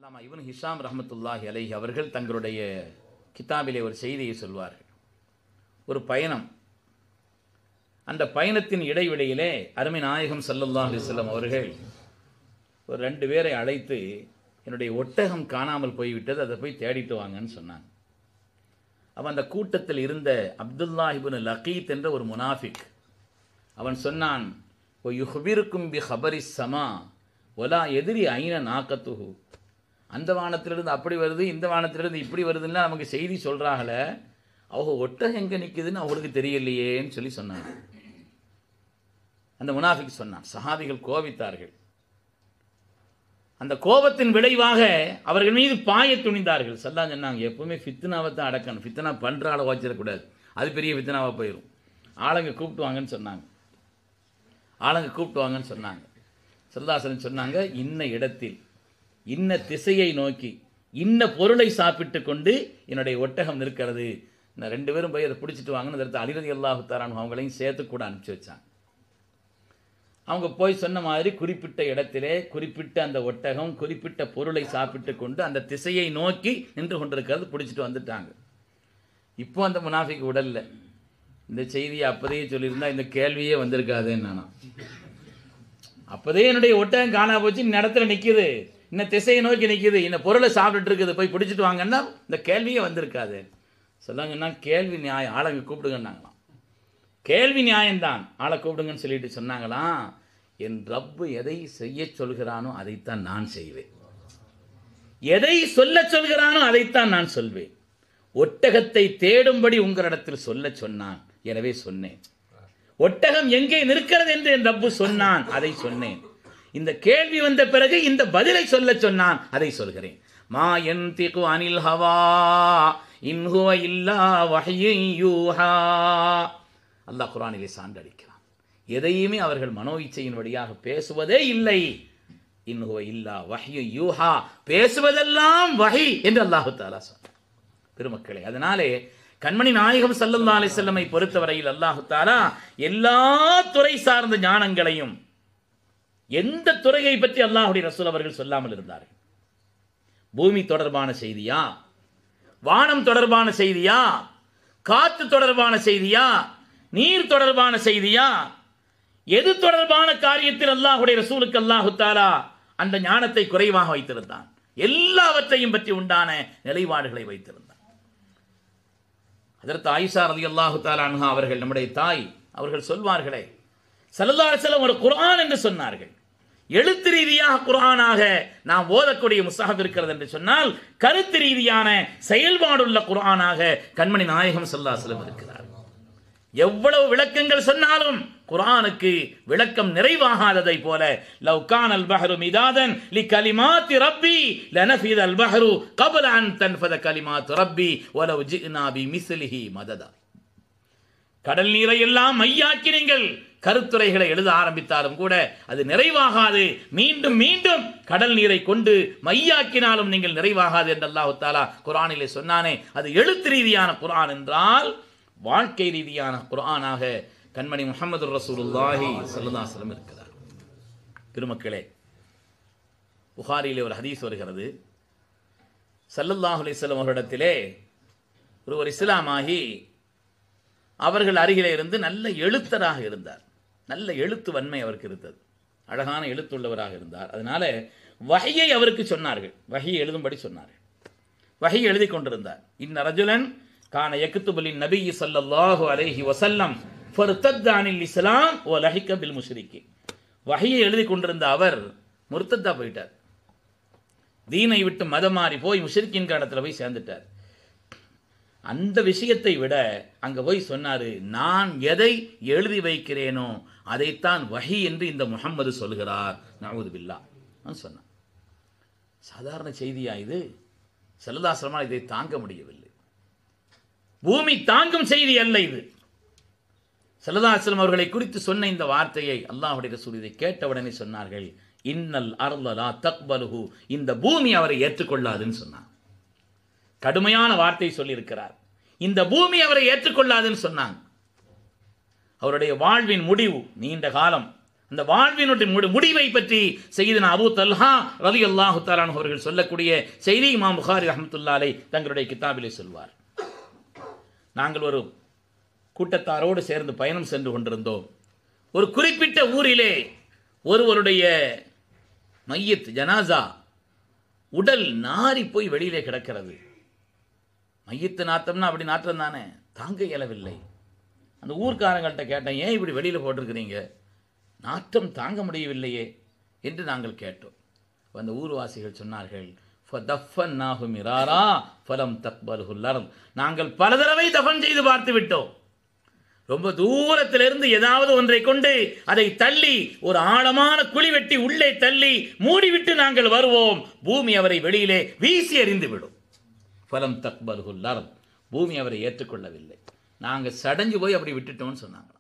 அல்லாமா இப்னு Hisham ரஹ்மத்துல்லாஹி அலைஹி அவர்கள் தங்களுடைய கிதாபிலே ஒரு செய்தியை சொல்வார்கள். ஒரு பயணம், அந்த பயணத்தின் இடைவெளியிலே அருமை நாயகம் ஸல்லல்லாஹு அலைஹி வஸல்லம் அவர்கள் ஒரு 2 பேரை அழைத்து, என்னுடைய ஒட்டகம் காணாமல் போய்விட்டது, அதை போய் தேடிட்டு வாங்கன்னு சொன்னாங்க. அவன் அந்த கூட்டத்தில் இருந்த அப்துல்லாஹ் இப்னு லகீத் என்ற ஒரு முனாஃபிக், அவன் சொன்னான், ஓ யுஹ்பிருக்கும் பி ஹபரி ஸமா ஒலா எதிரி ஐன நாக்கத்துஹு, அந்த வானத்திலிருந்து அப்படி வருது, இந்த வானத்திலிருந்து இப்படி வருதுன்னா நமக்கு செய்தி சொல்கிறாங்களே, அவங்க ஒட்டகம் எங்கே நிற்குதுன்னு அவங்களுக்கு தெரியலையேன்னு சொல்லி சொன்னாங்க. அந்த முனாஃபிக் சொன்னான். சஹாபிகள் கோபித்தார்கள். அந்த கோபத்தின் விளைவாக அவர்கள் மீது பாய துணிந்தார்கள். ஸல்லல்லாஹு சொன்னாங்க, எப்பவுமே ஃபித்னாவை தான் அடக்கணும், ஃபித்னா பண்ணுற ஆளை வச்சிடக்கூடாது, அது பெரிய ஃபித்னாவாக போயிடும். ஆளுங்க கூப்பிட்டு வாங்கன்னு சொன்னாங்க. ஸல்லல்லாஹு சொன்னாங்க, இன்ன இடத்தில் இன்ன திசையை நோக்கி இன்ன பொருளை சாப்பிட்டு கொண்டு என்னுடைய ஒட்டகம் நிற்கிறது, இந்த 2 பேரும் போய் அதை பிடிச்சிட்டு வாங்கன்னு அடுத்து அலி ரலியல்லாஹு தஆலா அவங்களையும் சேர்த்து கூட அனுப்பிச்சி வச்சாங்க. அவங்க போய் சொன்ன மாதிரி குறிப்பிட்ட இடத்திலே குறிப்பிட்ட அந்த ஒட்டகம் குறிப்பிட்ட பொருளை சாப்பிட்டு கொண்டு அந்த திசையை நோக்கி நின்று கொண்டிருக்கிறது, பிடிச்சிட்டு வந்துட்டாங்க. இப்போ அந்த முனாஃபிக் உடல்ல இந்த செய்தியை அப்போதையே சொல்லியிருந்தா இந்த கேள்வியே வந்திருக்காதுன்னு நானா. அப்போதே என்னுடைய ஒட்டகம் காணா போச்சு, இந்த இடத்துல நிற்கிது, இந்த திசையை நோக்கி நிற்கிது, இந்த பொருளை சாப்பிட்டுட்டு இருக்குது, போய் பிடிச்சிட்டு வாங்கன்னா இந்த கேள்வியே வந்திருக்காது. சொல்லாங்கன்னா கேள்வி நியாயம், ஆளுங்க கூப்பிடுங்கன்னாங்களாம். கேள்வி நியாயம்தான், ஆளை கூப்பிடுங்கன்னு சொல்லிட்டு சொன்னாங்களாம், என் ரப்பு எதை செய்ய சொல்கிறானோ அதைத்தான் நான் செய்வேன், எதை சொல்ல சொல்கிறானோ அதைத்தான் நான் சொல்வேன். ஒட்டகத்தை தேடும்படி உங்களிடத்தில் சொல்ல சொன்னான், எனவே சொன்னேன். ஒட்டகம் எங்கே நிற்கிறது என்று என் ரப்பு சொன்னான், அதை சொன்னேன். இந்த கேள்வி வந்த பிறகு இந்த பதிலை சொல்ல சொன்னான், அதை சொல்கிறேன். மா யன்திகு அனில் ஹவா இன் ஹுவ இல்லா வஹ்யுன் யூஹா. அல்லாஹ் குர்ஆனிலே சான்றளிக்கிறான், எதையுமே அவர்கள் மனோ இச்சையின் வழியாக பேசுவதே இல்லை. இன் ஹுவ இல்லா வஹ்யுன் யூஹா, பேசுவதெல்லாம் வஹி என்று அல்லாஹ் தஆலா சொன்னார். பெருமக்களே, அதனாலே கண்மணி நாயகம் ஸல்லல்லாஹு அலைஹி வஸல்லமை பொறுத்தவரையில் அல்லாஹ் தஆலா எல்லா துறை சார்ந்த ஞானங்களையும், எந்த துறையை பற்றி அல்லாஹ்வுடைய ரசூல் அவர்கள் சொல்லாமல் இருந்தார்கள்? பூமி தொடர்பான செய்தியா, வானம் தொடர்பான செய்தியா, காற்று தொடர்பான செய்தியா, நீர் தொடர்பான செய்தியா, எது தொடர்பான காரியத்தில் அல்லாஹ்வுடைய ரசூலுக்கு அல்லாஹ் தஆலா அந்த ஞானத்தை குறைவாக வைத்திருந்தான்? எல்லாவற்றையும் பற்றி உண்டான நிலைப்பாடுகளை வைத்திருந்தான். ஹஜ்ரத் ஆயிஷா ரலியல்லாஹு தஆலா அன்ஹா அவர்கள், நம்முடைய தாய், அவர்கள் சொல்வார்களே, ஸல்லல்லாஹு அலைஹி வஸல்லம் ஒரு குர்ஆன் என்று சொன்னார்கள். எழுத்து ரீதியாக குர்ஆனாக நாம் ஓதக்கூடிய முஸ்ஹப் இருக்கிறது என்று சொன்னால், கருத்து ரீதியான செயல்பாடுள்ள குர்ஆனாக கண்மணி நாயகம் ஸல்லல்லாஹு அலைஹி வஸல்லம் இருக்கிறார். எவ்வளவு விளக்கங்கள் சொன்னாலும் குர்ஆனுக்கு விளக்கம் நிறைவாகாததை போல, லவ் கானல் பஹ்ரு மிதாதன் லிகலிமாத்தி ரப்பி லனஃபிதல் பஹ்ரு கப்ல அன் தன்ஃபத கலிமாத்து ரப்பி வலவ் ஜிஅனா பிமிஸ்லிஹி மததா. கடல் நீரை எல்லாம் மையாக்கி நீங்கள் கருத்துரைகளை எழுத ஆரம்பித்தாலும் கூட அது நிறைவாகாது. மீண்டும் மீண்டும் கடல் நீரை கொண்டு மையாக்கினாலும் நீங்கள் நிறைவாகாது என்று அல்லாஹ் தஆலா குர்ஆனிலே சொன்னானே, அது எழுத்து ரீதியான குர்ஆன் என்றால் வாழ்க்கை ரீதியான குர்ஆனாக கண்மணி முஹம்மது ரசூலுல்லாஹி ஸல்லல்லாஹு அலைஹி வஸல்லம் இருக்கிறார். பெருமக்களே, புகாரியிலே ஒரு ஹதீஸ் வருகிறது. ஸல்லல்லாஹு அலைஹி வஸல்லம் அவர்களிடத்திலே ஒருவர் இஸ்லாமாகி அவர்கள் அருகிலே இருந்து நல்ல எழுத்தராக இருந்தார். நல்ல எழுத்து வன்மை அவருக்கு இருந்தது, அழகான எழுத்துள்ளவராக இருந்தார். அதனால வஹியை அவருக்கு சொன்னார்கள், வஹியை எழுதும்படி சொன்னார்கள். வஹி எழுதி கொண்டிருந்தார். இன்ன ரஜுலன் கான யக்துபு லின் நபி ஸல்லல்லாஹு அலைஹி வஸல்லம் ஃபர்தத்த அனில் இஸ்லாம் வ லஹிக பில் முஷ்ரிக்கீன். வஹியை எழுதி கொண்டிருந்த அவர் முர்த்தத்தா போயிட்டார், தீனை விட்டு மதம் மாறி போய் முஷ்ரிக்கீன் இடத்துல போய் சேர்ந்துட்டார். அந்த விஷயத்தை விட அங்கே போய் சொன்னார், நான் எதை எழுதி வைக்கிறேனோ அதைத்தான் வஹி என்று இந்த முஹம்மது சொல்கிறார், நஊது பில்லாஹ் சொன்னார். சாதாரண செய்தியா இது? ஸல்லல்லாஹு அலைஹி வஸல்லம் இதை தாங்க முடியவில்லை. பூமி தாங்கும் செய்தி அல்ல இது. ஸல்லல்லாஹு அலைஹி வஸல்லம் அவர்களை குறித்து சொன்ன இந்த வார்த்தையை அல்லாஹ்வுடைய ரசூல் இதை கேட்டவுடனே சொன்னார்கள், இன்னல் அர்த லா தக்பலுஹு, இந்த பூமி அவரை ஏற்றுக்கொள்ளாதுன்னு சொன்னார். கடுமையான வார்த்தை சொல்லியிருக்கிறார். இந்த பூமி அவரை ஏற்றுக்கொள்ளாதுன்னு சொன்னாங்க. அவருடைய வாழ்வின் முடிவு நீண்ட காலம் அந்த வாழ்வினுடைய முடிவை பற்றி சையதுனா அபூ தல்ஹா ரலியல்லாஹு தஆலா அன்ஹு அவர்கள் சொல்லக்கூடிய செய்தி இமாம் புகாரி ரஹ்மத்துல்லாஹி அலைஹி தங்களுடைய கிதாபிலே சொல்வார். நாங்கள் ஒரு கூட்டத்தாரோடு சேர்ந்து பயணம் சென்று கொண்டிருந்தோம். ஒரு குறிப்பிட்ட ஊரிலே ஒருவருடைய மையத் ஜனாசா உடல் நாரி போய் வெளியிலே கிடக்கிறது. மையத்து நாத்தம்னா அப்படி நாற்றம் தானே, தாங்க இயலவில்லை. அந்த ஊர்க்காரங்கள்ட்ட கேட்டேன், ஏன் இப்படி வெளியில் போட்டிருக்கிறீங்க, நாற்றம் தாங்க முடியவில்லையே என்று நாங்கள் கேட்டோம். அந்த ஊர்வாசிகள் சொன்னார்கள், நாங்கள் பல தடவை தஃபன் செய்து பார்த்து விட்டோம். ரொம்ப தூரத்திலிருந்து ஏதாவது ஒன்றை கொண்டு அதை தள்ளி ஒரு ஆழமான குழி வெட்டி உள்ளே தள்ளி மூடிவிட்டு நாங்கள் வருவோம். பூமி அவரை வெளியிலே வீசி எறிந்து விடும். ஃபலம் தக்பல்ஹுல் அர்த், பூமி அவரை ஏற்றுக்கொள்ளவில்லை. நாங்கள் சடைஞ்சு போய் அப்படி விட்டுட்டோம்னு சொன்னாங்க.